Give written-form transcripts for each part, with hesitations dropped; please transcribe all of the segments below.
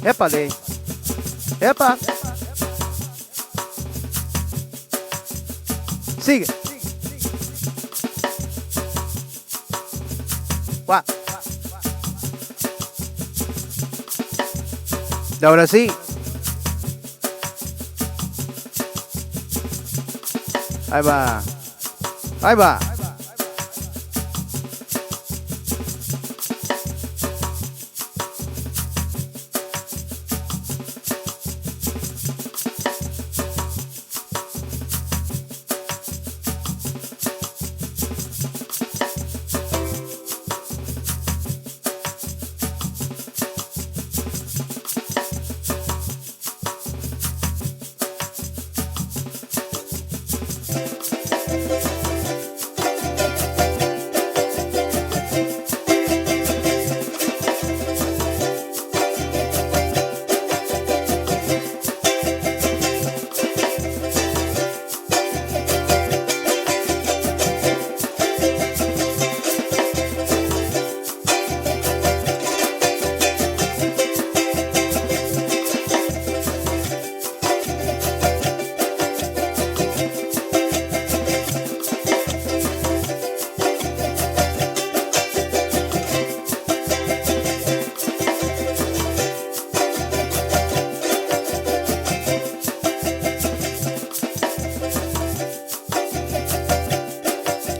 Épale. Epa. Sigue. Guau. Y ahora sí. Ahí va. Ahí va.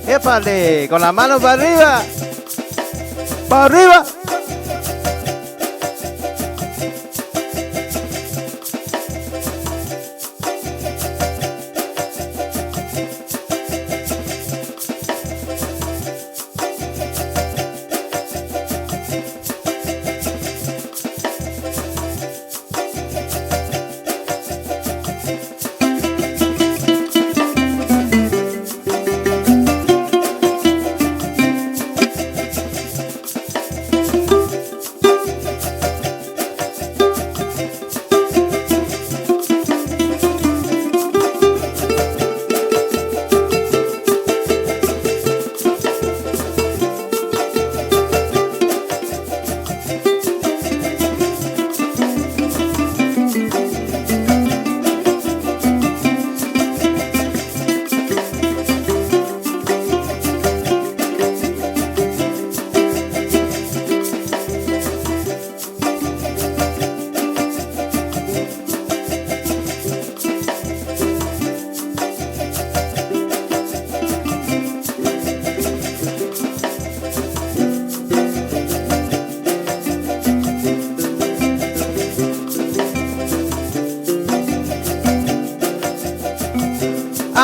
Épale, con la mano para arriba. Para arriba.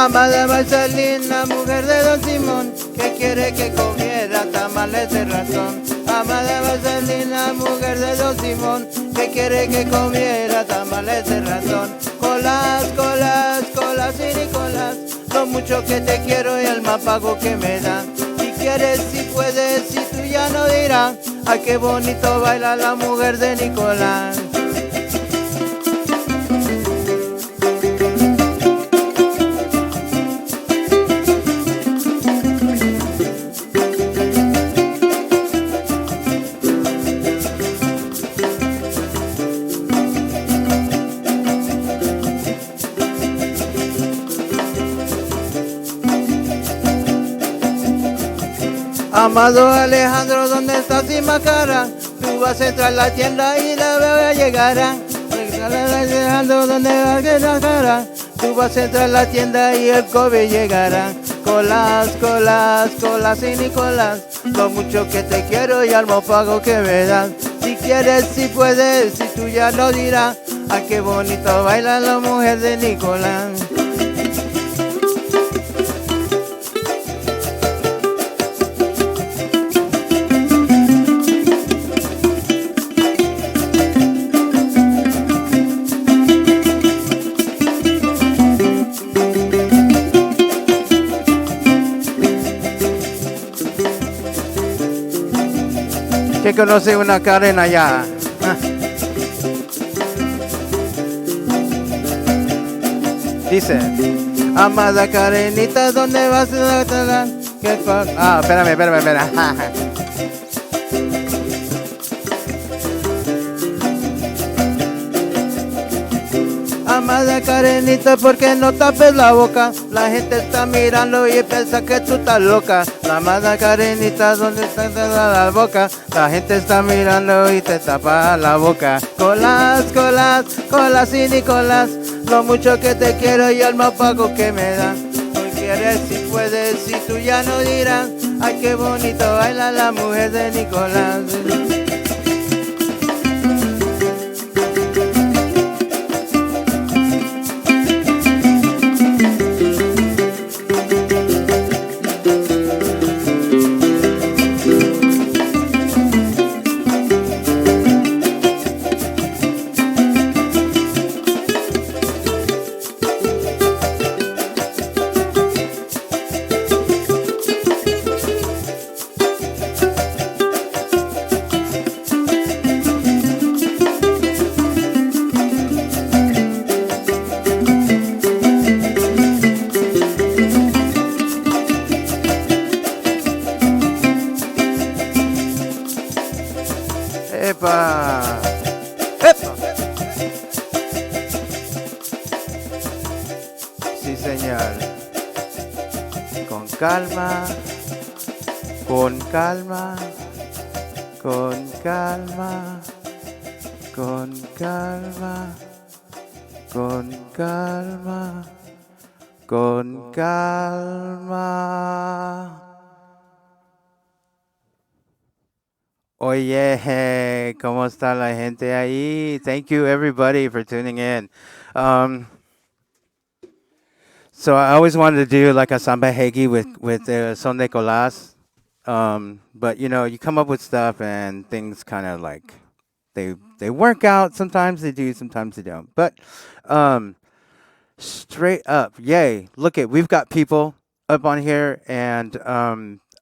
Amada Marcelina, mujer de Don Simón, que quiere que comiera tamales de ratón. Amada Marcelina, mujer de Don Simón, que quiere que comiera tamales de ratón. Colas, colas, colas y Nicolás, lo mucho que te quiero y el más pago que me dan. Si quieres, si puedes, si tú ya no dirás, ay qué bonito baila la mujer de Nicolás. Amado Alejandro, ¿dónde está sin cara? Tú vas a entrar a la tienda y la veo llegar. Alejandro, ¿dónde va que la cara? Tú vas a entrar a la tienda y el COVID llegará. Colas, colas, colas y Nicolás, lo mucho que te quiero y al pago que me das. Si quieres, si puedes, si tú ya lo dirás, ah qué bonito baila la mujer de Nicolás. Que conoce una Karen allá. Dice, amada Karenita, ¿dónde vas a estar? Espérame. Amada Karenita, ¿por qué no tapes la boca? La gente está mirando y piensa que tú estás loca. La amada Karenita, ¿dónde está la boca? La gente está mirando y te tapa la boca. Colas, colas, colas y Nicolás, lo mucho que te quiero y el más pago que me dan. Tú quieres si puedes, si tú ya no dirás. Ay, qué bonito baila la mujer de Nicolás. ¡Epa! ¡Epa! Sí, señor. Con calma, con calma, con calma, con calma, con calma, con calma. Oye, ¿cómo está la gente ahí? Thank you everybody for tuning in. Um, so I always wanted to do like a samba hegi with son de colas, but you know you come up with stuff and things kind of like they work out. Sometimes they do, sometimes they don't. But um, straight up, yay! Look at we've got people up on here, and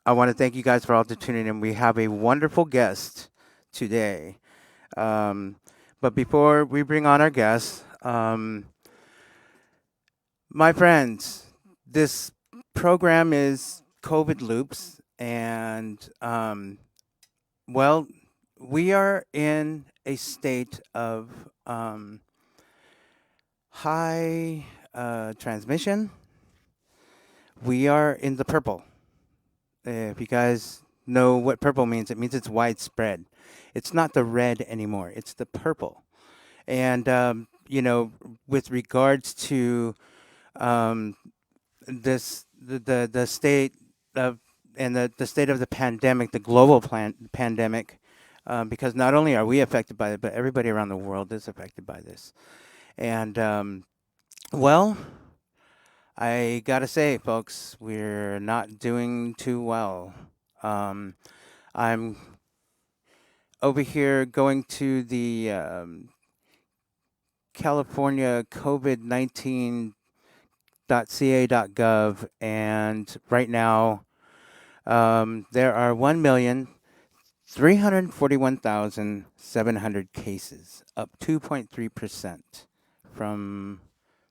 I want to thank you guys for all to tuning in. We have a wonderful guest today. Um, but before we bring on our guest, my friends, this program is COVID Loops, and well, we are in a state of high transmission. We are in the purple. If you guys know what purple means, it means it's widespread. It's not the red anymore, it's the purple. And, you know, with regards to um, the state of, and the state of the pandemic, the global pandemic, because not only are we affected by it, but everybody around the world is affected by this. And, well, I gotta say, folks, we're not doing too well. Um, I'm over here going to the California COVID-19.ca.gov, and right now there are 1,341,700 cases, up 2.3% from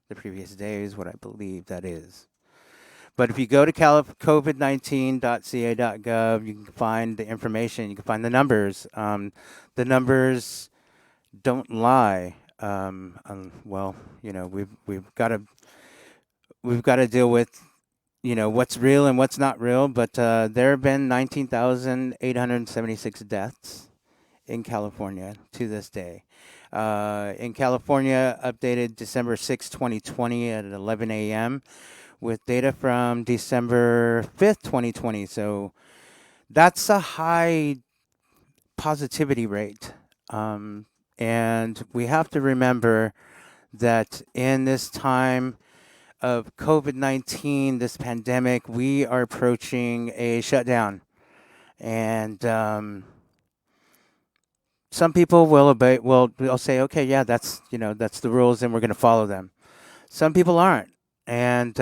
the previous days, what I believe that is. But if you go to covid19.ca.gov, you can find the information. You can find the numbers. The numbers don't lie. Well, you know, we've got to deal with, you know, what's real and what's not real. But there have been 19,876 deaths in California to this day. In California, updated December 6, 2020 at 11 a.m. with data from December 5th, 2020. So that's a high positivity rate. And we have to remember that in this time of COVID-19, this pandemic, we are approaching a shutdown. And some people will obey, will say, okay, yeah, that's, you know, that's the rules and we're going to follow them. Some people aren't. And,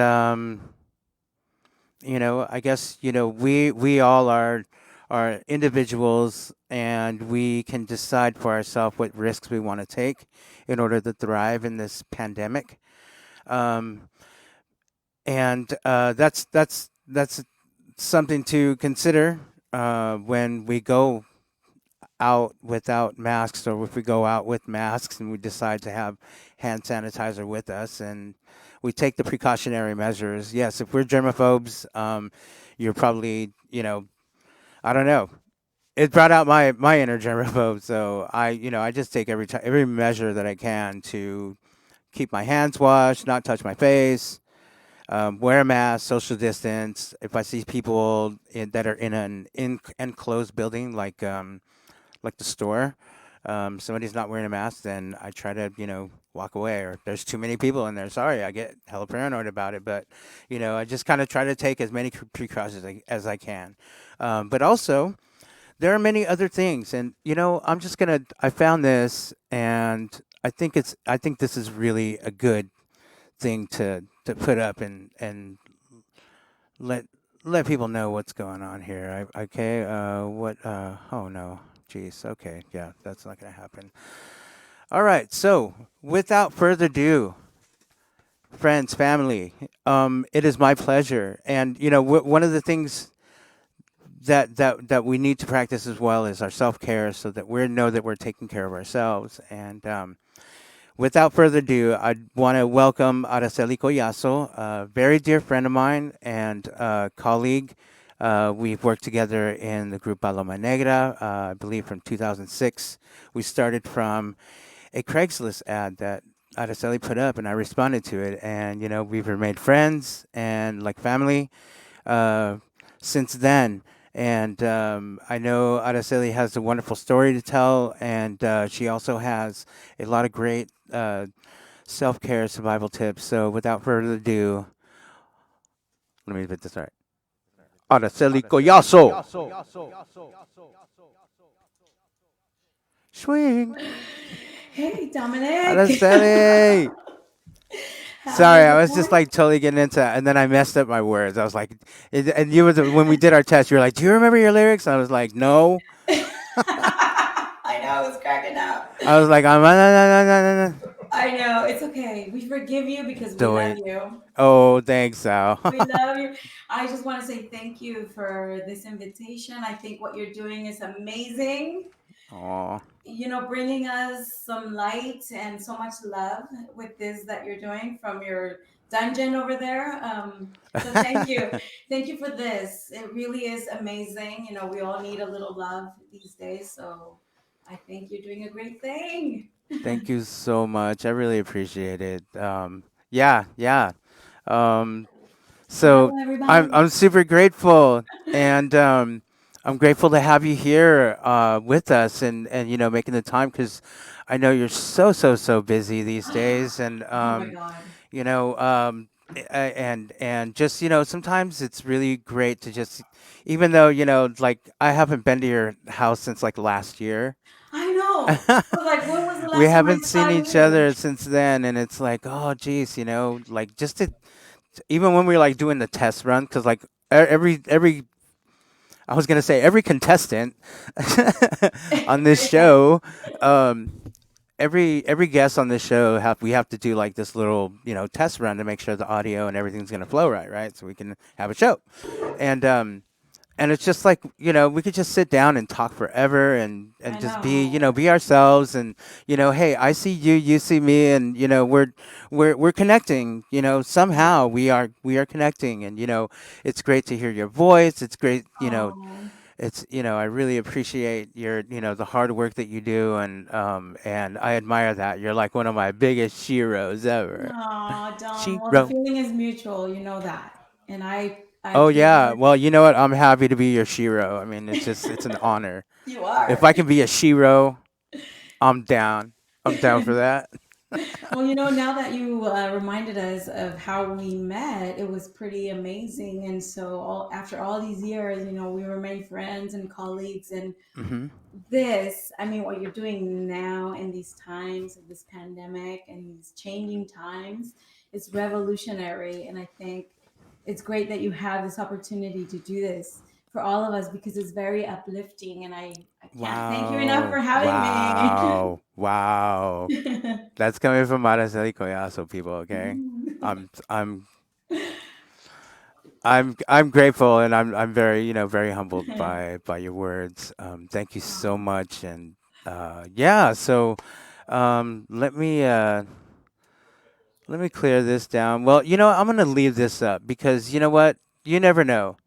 you know, I guess, you know, we all are individuals, and we can decide for ourselves what risks we want to take in order to thrive in this pandemic. Um, and that's something to consider when we go out without masks, or if we go out with masks and we decide to have hand sanitizer with us, and we take the precautionary measures. Yes, if we're germaphobes, you're probably, I don't know. It brought out my inner germaphobe, so I just take every measure that I can to keep my hands washed, not touch my face, wear a mask, social distance. If I see people that are in an enclosed building, like the store, somebody's not wearing a mask, then I try to, walk away. Or there's too many people in there. Sorry, I get hella paranoid about it. But, I just kind of try to take as many precautions as I can. But also, there are many other things. And, I found this, and I think this is really a good thing to put up and let let people know what's going on here. Okay. What? Oh no. Jeez. Okay. Yeah, that's not gonna happen. All right. So, without further ado, friends, family, it is my pleasure, and one of the things that we need to practice as well is our self care, so that we know that we're taking care of ourselves. And without further ado, I want to welcome Araceli Collazo, a very dear friend of mine and colleague. We've worked together in the group Paloma Negra, I believe from 2006. We started from a Craigslist ad that Araceli put up, and I responded to it. And, we've remained friends and like family uh, since then. And I know Araceli has a wonderful story to tell, and she also has a lot of great self care survival tips. So without further ado, let me get this right. Araceli Collazo. Swing. Hey, Dominic. Araceli. How's Sorry, I it was just going? like totally getting into it, and then I messed up my words. I was like, and you were when we did our test, you were like, "Do you remember your lyrics?" I was like, "No." I know, I was cracking up. I was like, "I'm I know, it's okay. We forgive you because we do love it." you. Oh, thanks, Sal. We love you. I just want to say thank you for this invitation. I think what you're doing is amazing. Oh, Bringing us some light and so much love with this that you're doing from your dungeon over there. So thank you. Thank you for this. It really is amazing. We all need a little love these days. So I think you're doing a great thing. thank you so much. I really appreciate it. Yeah, yeah. Um, Say so hello, I'm everybody. I'm super grateful, and I'm grateful to have you here with us, and making the time, because I know you're so busy these days, and Oh my God. you know and just sometimes it's really great to just, even though like I haven't been to your house since like last year. I know. I was like, when was the We last time I haven't seen saw each you? other since then, and it's like, oh geez, like just to, even when we were like doing the test run, because like every I was gonna say every contestant on this show, um every guest on this show, we have to do like this little test run to make sure the audio and everything's gonna flow right, so we can have a show. And it's just like, we could just sit down and talk forever, and I just be, know. be ourselves. And hey, I see you, you see me, and we're connecting. Somehow we are connecting. And it's great to hear your voice. It's great. Oh, It's, I really appreciate your, the hard work that you do. And I admire that. You're like one of my biggest sheroes ever. no, Dom. Well, the Shero. feeling is mutual. You know that, and I Oh feel yeah. Well, it. you know what? I'm happy to be your shero. I mean, it's an honor. You If are. I can be a shero, I'm down. I'm down for that. Well, now that you reminded us of how we met, it was pretty amazing. And so, after all these years, we remain friends and colleagues. And Hmm. I mean, what you're doing now in these times of this pandemic and these changing times, is revolutionary. And I think it's great that you have this opportunity to do this for all of us because it's very uplifting. And I can't thank you enough for Wow. having me. Wow. Wow. That's coming from Araceli Collazo, people, okay? I'm I'm grateful, and I'm very very humbled by your words. Thank you so Oh, much, and yeah. So let me clear this down. Well, I'm gonna leave this up because you know what? You never know.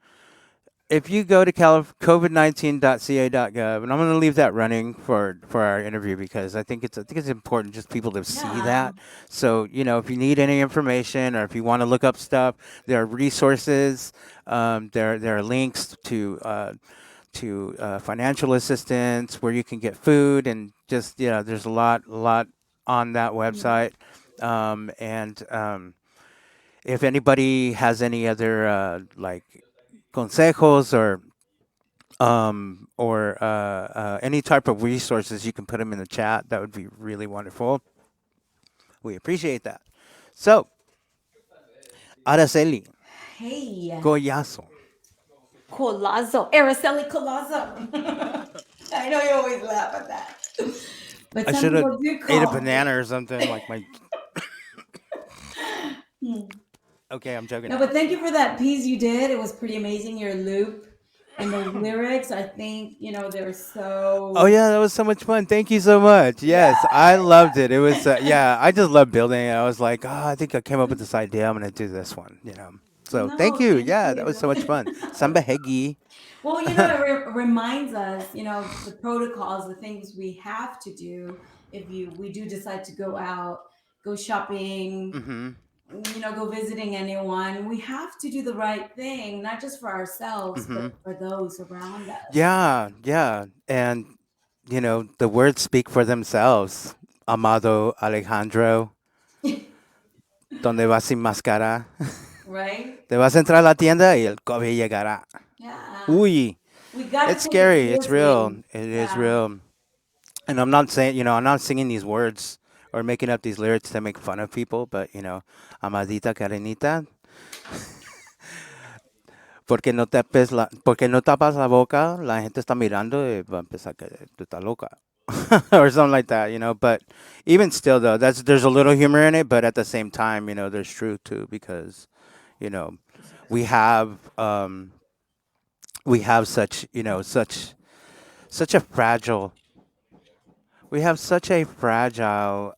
If you go to covid19.ca.gov, and I'm going to leave that running for our interview because I think it's important just people to see yeah. that. So if you need any information or if you want to look up stuff, there are resources. There are links to financial assistance where you can get food and just there's a lot on that Mm. website. And if anybody has any other like consejos or any type of resources, you can put them in the chat. That would be really wonderful. We appreciate that. So, Araceli Hey, Collazo. Collazo, Araceli Collazo. I know you always laugh at that, but I some should have people do ate a call me. banana or something like my. Hmm. Okay, I'm joking No, now. but thank you for that piece you did. It was pretty amazing. Your loop and those lyrics, I think, they're Oh so, yeah, that was so much fun. Thank you so much. yeah, Yes, I loved it. It was yeah, I just love building it. I was like, oh, I think I came up with this idea. I'm gonna do this one. So thank no, you. thank Yeah, that was so much you. fun. Samba hegi. Well, it reminds us, the protocols, the things we have to do if we do decide to go out, go shopping, Mhm. go visiting anyone. We have to do the right thing, not just for ourselves, Mhm. but for those around us. Yeah, yeah. And the words speak for themselves. Amado Alejandro, donde vas sin máscara? Right? Te vas a entrar a la tienda y el COVID llegará. Yeah. Uy, We got it's to take it scary. It's real. seriously. It is Yeah. real. And I'm not saying, I'm not singing these words or making up these lyrics to make fun of people, but Amadita Karenita, porque no tapas la boca, la gente está mirando y va a pensar que tú estás loca. Or something like that. But even still, though, there's a little humor in it, but at the same time, there's truth too, because you know we have um, we have such a fragile we have such a fragile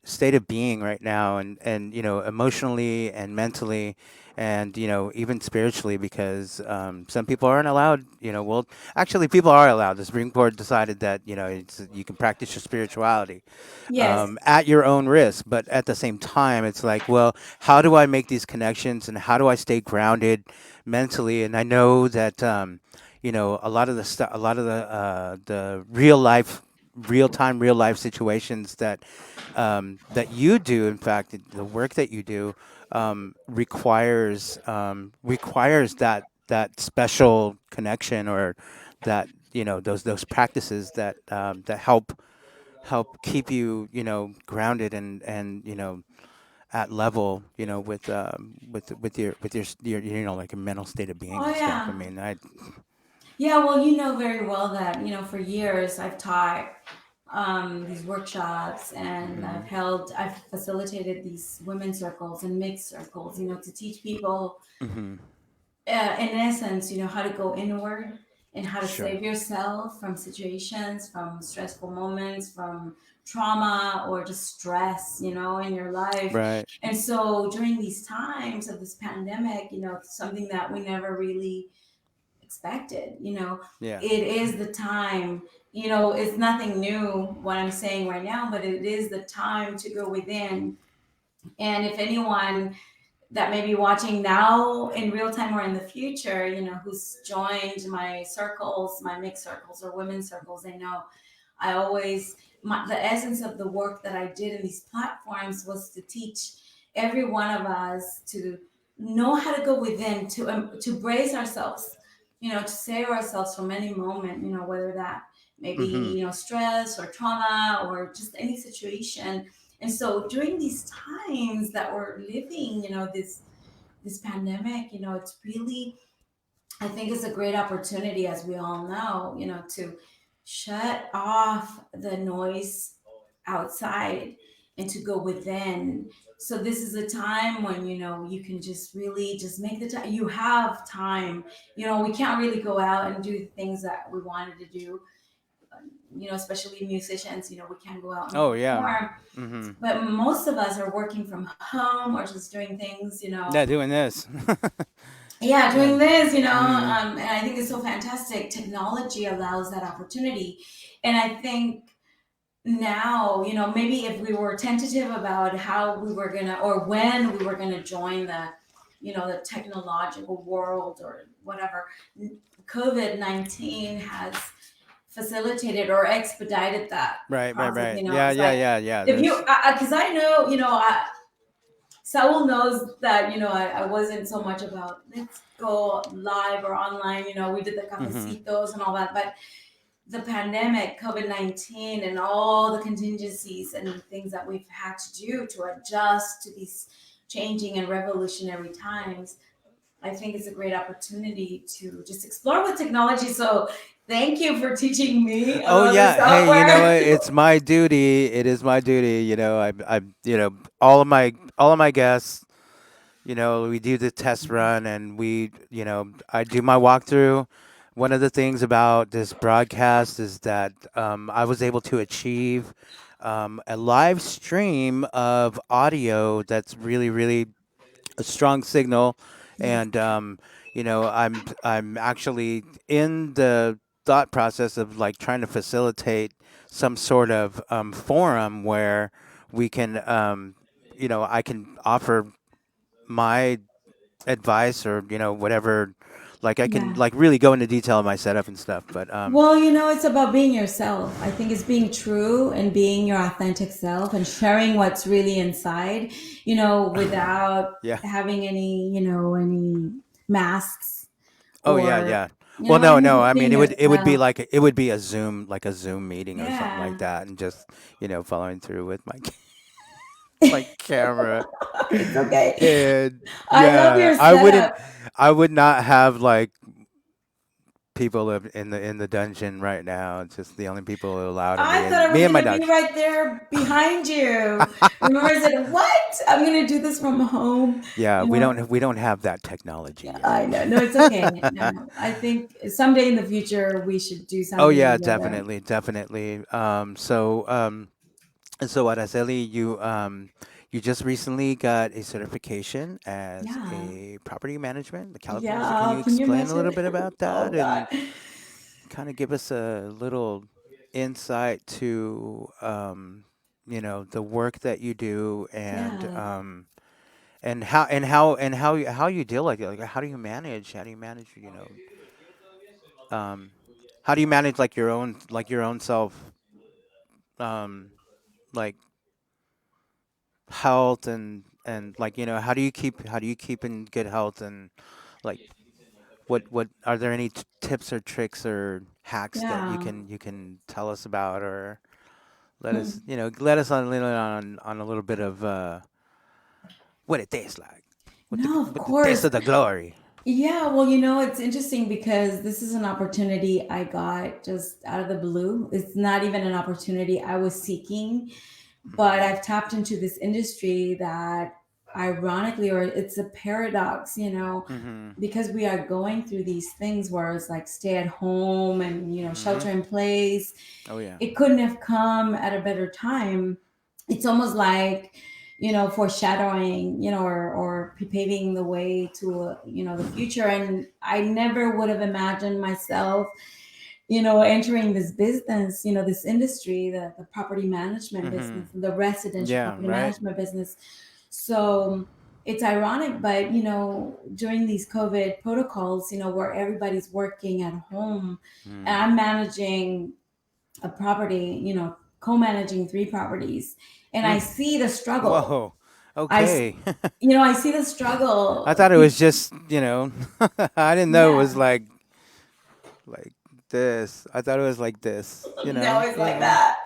state of being right now, and emotionally and mentally, and even spiritually, because some people aren't allowed. Well, actually people are allowed. The Supreme Court decided that you can practice your spirituality Yes. at your own risk, but at the same time it's like, well, how do I make these connections and how do I stay grounded mentally? And I know that a lot of the real time real life situations that you do, in fact, the work that you do requires that special connection, or that those practices that help keep you grounded and at level with your like a mental state of being Oh, and stuff. I yeah. mean, I Yeah, well, you know very well that, for years I've taught these workshops, and hmm I've facilitated these women's circles and mixed circles, to teach people, hmm in essence, how to go inward and how to sure, save yourself from situations, from stressful moments, from trauma or just stress, in your life. right, And so during these times of this pandemic, something that we never really expected. yeah, It is the time, it's nothing new what I'm saying right now, but it is the time to go within. And if anyone that may be watching now in real time or in the future, who's joined my circles, my mixed circles or women's circles, they know I always, the essence of the work that I did in these platforms was to teach every one of us to know how to go within, to brace ourselves, to save ourselves from any moment, whether that may be, hmm stress or trauma or just any situation. And so during these times that we're living, this pandemic, it's really, I think it's a great opportunity, as we all know, to shut off the noise outside and to go within. So this is a time when you can just really just make the time. You have time. We can't really go out and do the things that we wanted to do. Especially musicians. We can't go out and Oh yeah. perform. Mm-hmm. But most of us are working from home or just doing things. Yeah, doing this. Yeah, Yeah. doing this. Mm-hmm. And I think it's so fantastic. Technology allows that opportunity, and I think now, maybe if we were tentative about how we were gonna or when we were gonna join the technological world or whatever, COVID-19 has facilitated or expedited that Right, right, process. right. Yeah, It's yeah, like yeah, yeah. if you, There's. because I know, Saul knows that I wasn't so much about let's go live or online. We did the Mm-hmm. cafecitos and all that, but the pandemic, COVID 19, and all the contingencies and things that we've had to do to adjust to these changing and revolutionary times, I think it's a great opportunity to just explore with technology. So, thank you for teaching me Oh about the yeah. Hey, you know what? software. It's my duty. It is my duty. All of my guests. We do the test run, and I do my walkthrough. One of the things about this broadcast is that I was able to achieve a live stream of audio that's really, really a strong signal, Yes. and I'm actually in the thought process of like trying to facilitate some sort of forum where we can I can offer my advice or whatever, like I can Yeah. like really go into detail of my setup and stuff, but Well, it's about being yourself. I think it's being true and being your authentic self and sharing what's really inside, without yeah. having any masks Oh yeah, or, yeah. Well, no, and no. I just mean, being it would be yourself. like it would be a Zoom, like a Zoom meeting or something like Yeah. that, and just following through with my my camera. It's okay. And I love yeah, your setup. I would not have like people in the dungeon right now. It's just the only people allowed are I thought I was me and going my to be dog. right there behind you. Remember, I said, "What? I'm going to do this from home." Yeah, You know, we don't have that technology Yeah, yet. I know. No, it's okay. No, no. I think someday in the future we should do Oh something yeah, together. definitely, definitely. And so Araceli, you just recently got a certification as Yeah. a property management. So can Yeah. you Can you explain a little imagine? bit about Oh that God. and kind of give us a little insight to the work that you do Yeah. and how you deal like how do you manage um how do you manage like your own self um like health and like how do you keep in good health and like what are there any tips or tricks or hacks that Yeah. you can tell us about or let us on on a little bit of what it tastes like No, of with the taste course. of the glory. Yeah, well, it's interesting because this is an opportunity I got just out of the blue. It's not even an opportunity I was seeking, but Mhm. I've tapped into this industry that ironically, or it's a paradox, Mhm. because we are going through these things where it's like stay at home and, Mhm. shelter in place. Oh yeah. It couldn't have come at a better time. It's almost like foreshadowing, or paving the way to the future. And I never would have imagined myself entering this business, this industry, the property management Mhm. business, the residential Yeah. property Right. management business. So it's ironic, but during these COVID protocols, where everybody's working at home, and Mm. I'm managing a property, co-managing three properties, and I Mm. see the struggle. Whoa. I, Okay. I see the I struggle. thought it was just I didn't know it was Yeah, like this. I thought it was like this. no, it's like Yeah. that.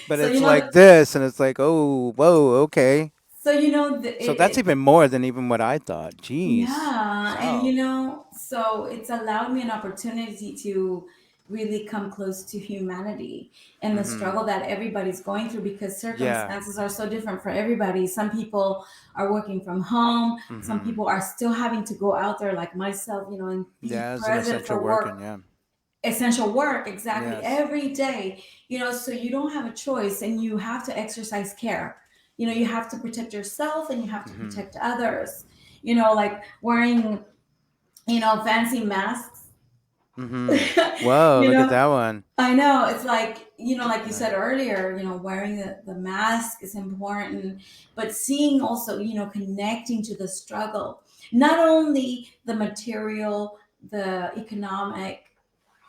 But So it's like this, and it's like, oh, whoa, okay. So that's it, even more than even what I thought. Jeez. yeah, and So. so it's allowed me an opportunity to really come close to humanity and the Mhm. struggle that everybody's going through, because Yeah. circumstances are so different for everybody. Some people are working from home, some Mhm. people are still having to go out there, like myself, and be Yeah, as an present essential for working, work, yeah. essential work, exactly, Yes. every day. So you don't have a choice, and you have to exercise care. You have to protect yourself, and you have to Mhm. protect others. Like wearing fancy masks. Mhm. Whoa, you look at know that one. I know, it's like, like you Yeah. said earlier, wearing the mask is important, but seeing also, connecting to the struggle, not only the material, the economic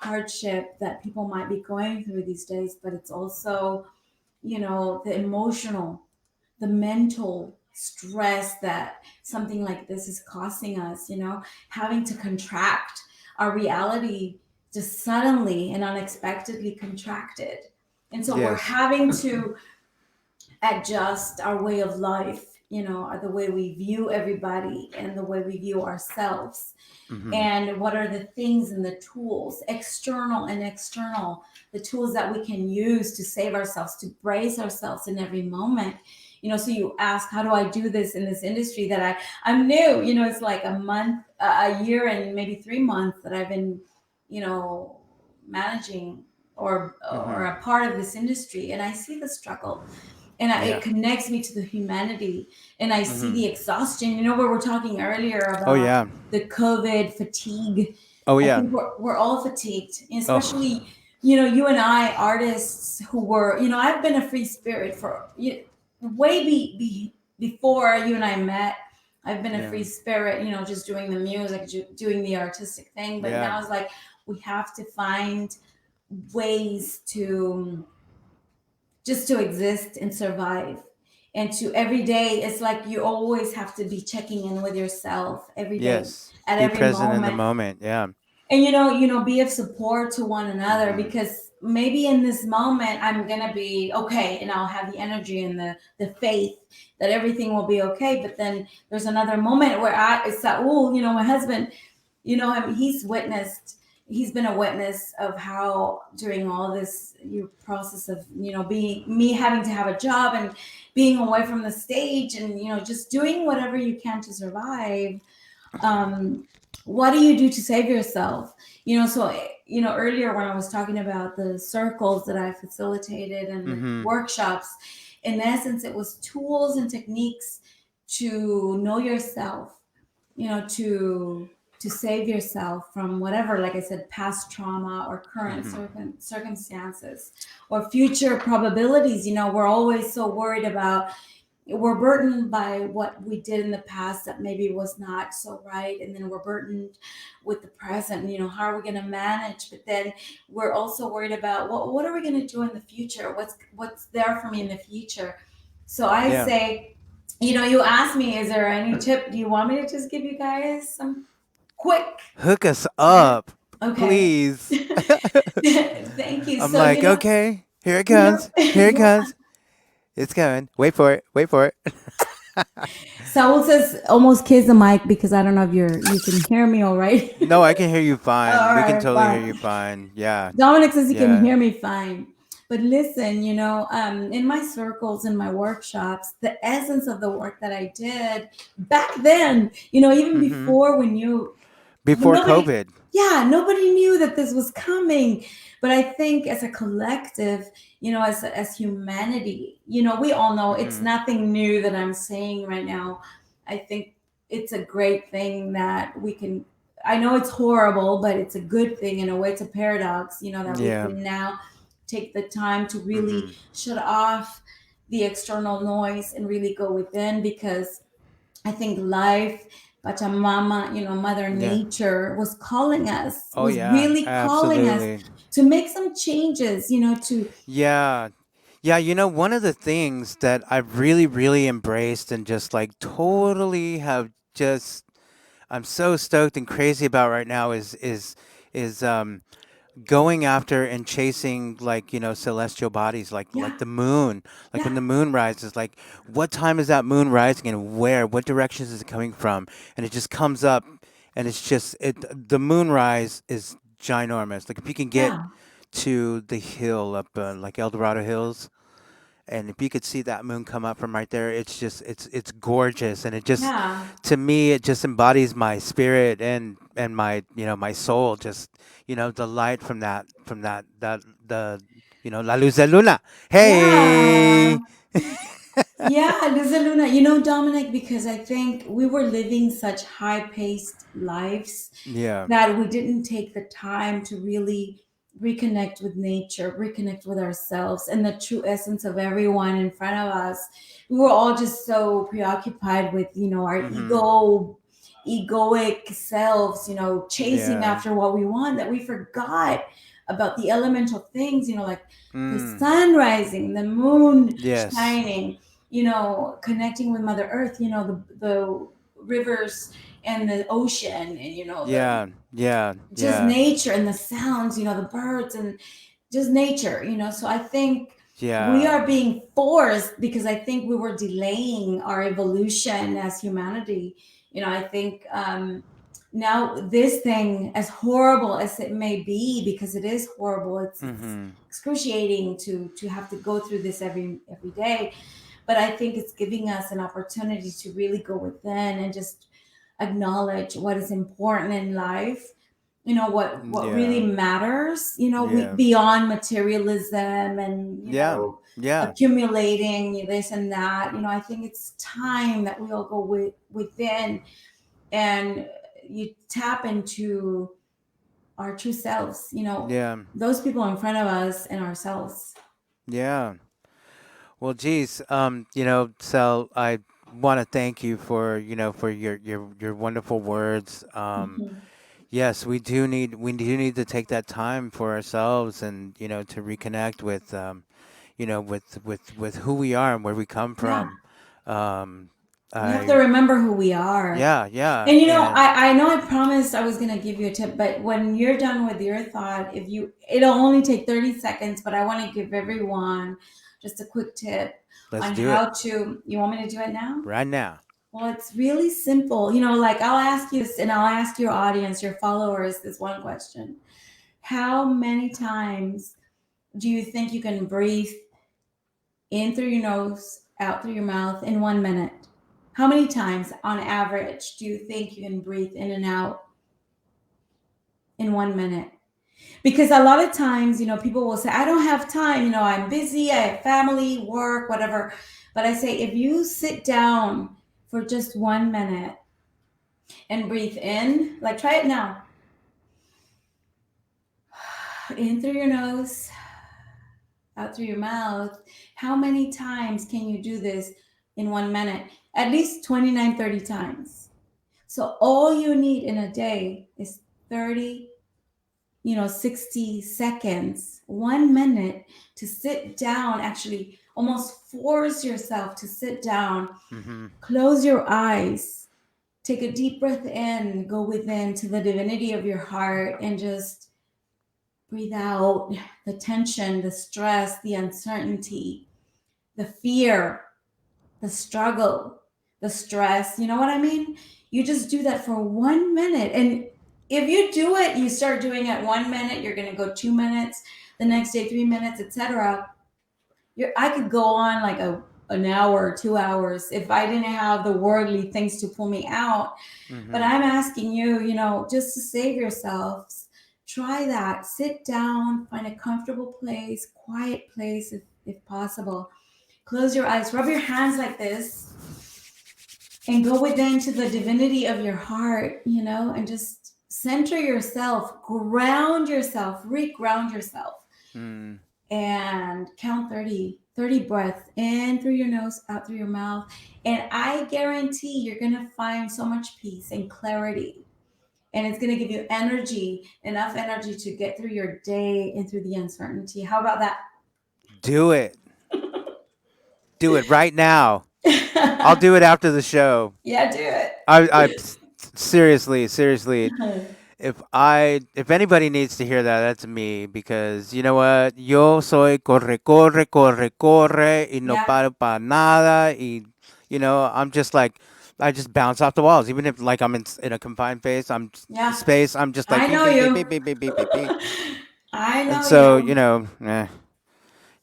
hardship that people might be going through these days, but it's also, the emotional, the mental stress that something like this is costing us, having to contract our reality, just suddenly and unexpectedly contracted. And so we're Yes. having to adjust our way of life, the way we view everybody and the way we view ourselves. Mhm. And what are the things and the tools, external and external, the tools that we can use to save ourselves, to brace ourselves in every moment. So you ask, how do I do this in this industry that I'm new? It's like a month, a year, and maybe 3 months that I've been, you know, managing or Mhm. a part of this industry, and I see the struggle, and it Yeah. connects me to the humanity, and I see Mhm. the exhaustion. Where we're talking earlier Oh about yeah. the COVID fatigue. Oh I yeah. think we're all fatigued, and Oh. especially, you and I, artists who were, I've been a free spirit for way before you and I met. I've been a Yeah. free spirit, just doing the music, doing the artistic thing. But Yeah. now it's like we have to find ways to just to exist and survive. And to every day, it's like you always have to be checking in with yourself every day, Yes. at Be every present in the moment. moment. Yeah. And be of support to one another, Mhm. because maybe in this moment I'm gonna be okay, and I'll have the energy and the faith that everything will be okay. But then there's another moment where it's that, oh, my husband, him, he's been a witness of how during all this process of being me, having to have a job and being away from the stage, and just doing whatever you can to survive. um, what do you do to save yourself? So earlier when I was talking about the circles that I facilitated and the Mhm. workshops, in essence it was tools and techniques to know yourself, to save yourself from whatever, like I said, past trauma or current Mhm. circumstances or future probabilities. We're always so worried about, we're burdened by what we did in the past that maybe was not so right, and then we're burdened with the present. How are we going to manage? But then we're also worried about, what are we going to do in the future? What's there for me in the future? So I Yeah. say, you asked me, is there any tip? Do you want me to just give you guys some quick Hook us tip? up, Okay. please. Thank you. I'm So like, okay, here it you know comes. Here it comes. It's coming. Wait for it. Wait for it. Saul says almost kiss the mic, because I don't know if you can hear me all right. No, I can hear you fine. All We can right, totally hear fine. you fine. Yeah. Dominic says he can Yeah. hear me fine. But listen, in my circles, in my workshops, the essence of the work that I did back then, even Mhm. before, when Before nobody, COVID. yeah, nobody knew that this was coming. But I think as a collective, as humanity, we all know it's Mhm. nothing new that I'm saying right now. I think it's a great thing that we can, I know it's horrible, but it's a good thing in a way. It's a paradox, that we Yeah. can now take the time to really Mhm. shut off the external noise and really go within, because I think life, Pachamama, Mother Yeah. Nature was calling us, Oh was yeah. really calling us Absolutely. to make some changes, to, Yeah. Yeah, one of the things that I've really, really embraced and just like totally have just I'm so stoked and crazy about right now is going after and chasing like celestial bodies like yeah, the moon, like when yeah, the moon rises, like what time is that moon rising and where, what directions is it coming from, and it just comes up, and it's just it the moonrise is ginormous. Like if you can get Yeah. to the hill up like El Dorado Hills, and if you could see that moon come up from right there, it's just it's gorgeous, and it just Yeah. to me it just embodies my spirit and my my soul. Just the light from that the la luz de luna. Yeah. Hey, Yeah, Lisa Luna. You know, Dominic, because I think we were living such high paced lives yeah, that we didn't take the time to really reconnect with nature, reconnect with ourselves and the true essence of everyone in front of us. We were all just so preoccupied with, our mm-hmm, egoic selves, chasing yeah, after what we want, that we forgot about the elemental things, like the mm, sun rising, the moon yes, shining, connecting with Mother Earth, the rivers and the ocean, and the yeah, yeah, just yeah, nature and the sounds, the birds and just nature, so I think we yeah, are being forced, because I think we were delaying our evolution as humanity. I think now this thing, as horrible as it may be, because it is horrible, it's mm-hmm, excruciating to have to go through this every day, but I think it's giving us an opportunity to really go within and just acknowledge what is important in life, what really yeah, matters, we yeah, beyond materialism and yeah, yeah, accumulating this and that. I think it's time that we all go within, and you tap into our true selves, yeah, those people in front of us and ourselves. yeah. Well, geez, Sel, I want to thank you for for your wonderful words. Mhm. Yes, we do need to take that time for ourselves, and to reconnect with with who we are and where we come Yeah, from. Um, we have to I remember who we are. Yeah, yeah, And and I know I promised I was gonna give you a tip, but when you're done with your thought, it'll only take 30 seconds, but I want to give everyone just a quick tip let's on do it how to. You want me to do it now? right now. Well, it's really simple. Like I'll ask you this, and I'll ask your audience, your followers, this one question: how many times do you think you can breathe in through your nose, out through your mouth in 1 minute? How many times on average do you think you can breathe in and out in 1 minute? Because a lot of times, people will say, I don't have time, I'm busy, I have family, work, whatever. But I say, if you sit down for just 1 minute and breathe in, like try it now, in through your nose, out through your mouth, how many times can you do this in 1 minute? At least 29, 30 times. So all you need in a day is 30, 60 seconds, 1 minute to sit down, actually almost force yourself to sit down, Mm-hmm. close your eyes, take a deep breath in, go within to the divinity of your heart, and just breathe out the tension, the stress, the uncertainty, the fear, the struggle, the stress. You know what I mean? You just do that for 1 minute. And if you do it, you start doing it 1 minute, you're going to go 2 minutes, the next day, 3 minutes, etc. I could go on like an hour, 2 hours if I didn't have the worldly things to pull me out. But Mm-hmm. I'm asking you, just to save yourselves, try that. Sit down, find a comfortable place, quiet place if possible. Close your eyes, rub your hands like this, and go within to the divinity of your heart, and just center yourself, ground yourself, re-ground yourself, Mm. and count 30, 30 breaths in through your nose, out through your mouth. And I guarantee you're going to find so much peace and clarity. And it's going to give you energy, enough energy to get through your day and through the uncertainty. How about that? Do it. Do it right now. I'll do it after the show. Yeah, do it. Seriously, if anybody needs to hear that, that's me, because you know what? Yo soy corre, corre, corre, corre, y no Yeah. paro para nada, y I'm just like I just bounce off the walls, even if like I'm in a confined space. Yeah, Space. I'm just like I beep know beep beep you. beep beep beep beep beep beep. I And know so you.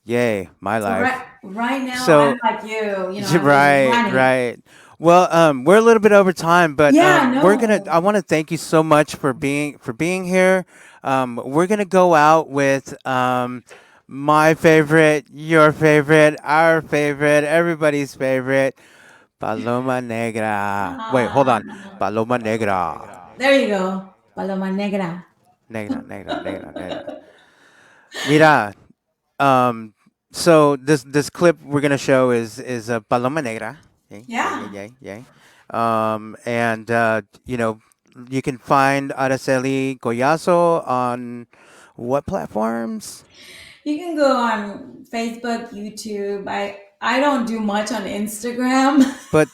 yay, my So life. right now I'm So like you. You know, I'm just right, running. right. Well, we're a little bit over time, but Yeah, we're gonna. no. I want to thank you so much for being here. We're gonna go out with my favorite, your favorite, our favorite, everybody's favorite, Paloma Negra. Wait, hold on, Ah, Paloma Negra, there you go. Paloma negra. Negra, Negra, Negra, Negra. Mira, Um, so this clip we're gonna show is a Paloma Negra. Yay, yay, yay, Yeah. yay, yay. And you can find Araceli Collazo on what platforms? You can go on Facebook, YouTube. I don't do much on Instagram. But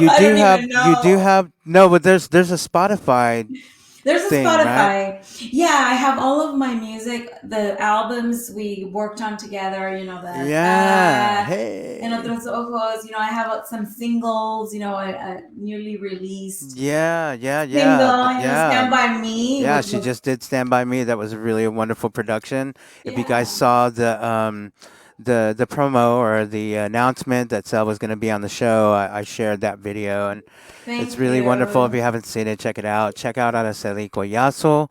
I don't even you do know. have no, but there's a Spotify There's a thing, right? Spotify. Yeah, I have all of my music, the albums we worked on together, you know, the Yeah. En Hey. Otros Ojos, you know, I have some singles, you know, a newly released Yeah, yeah, single, you know, yeah. Stand By Me, Yeah, which she was, just did Stand By Me. That was a really wonderful production. If you guys yeah, saw the promo or the announcement that Sel was going to be on the show, I shared that video, and it's thank really wonderful. If you. you haven't seen it, check it out. Check out Araceli Collazo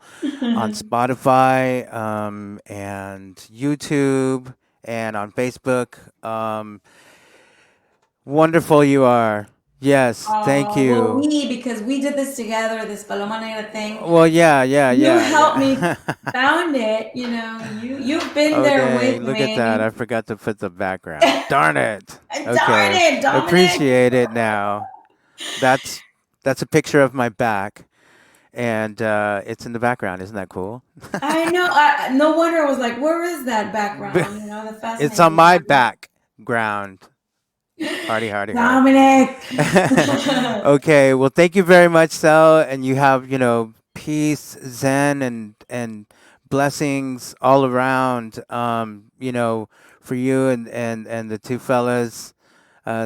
on Spotify and YouTube and on Facebook. Wonderful you are. Yes, thank Oh, well, you. because we did this together, this Paloma Negra thing. Well, yeah, yeah, You yeah, helped me yeah. found it, you know, you've been Oh, there dang. with Look at that. me. I forgot to put the background. Darn it. Darn Okay. it, Dominic. Appreciate it now. That's that's a picture of my back and it's in the background. Isn't that cool? I know. No wonder I was like, where is that background? You know, the It's on fascinating my background. background. Hardy, hardy, hard. Dominic. Okay, well, thank you very much, Sel, and you have peace, zen, and blessings all around. For you and the two fellas,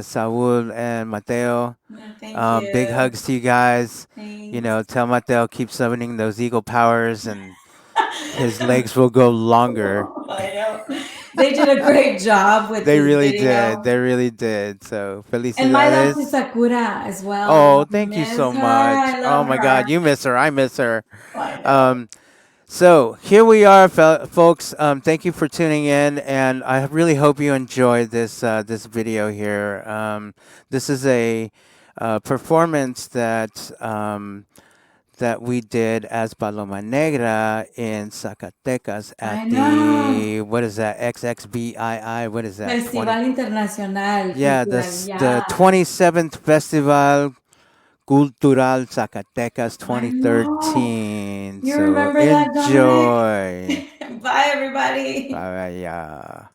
Saul and Mateo. Yeah, thank Big you. hugs to you guys. Thanks. Tell Mateo keep summoning those eagle powers, and his legs will go longer. I know. They did a great job with They this really did. video. They really did. So, And my dog felicidades. Sakura as well. You Oh, know, thank you miss so her. much. I Oh love my God, her. you miss her. I miss her. I know. Um, so here we are, folks. Thank you for tuning in, and I really hope you enjoyed this video here. This is a performance that we did as Paloma Negra in Zacatecas at I know. the what is that XXBII? What is that 20? Festival Internacional Yeah, Cultural. the Yeah. 27th Festival Cultural Zacatecas I know. 2013. You So remember that, Dominic? enjoy. Bye, everybody. Bye.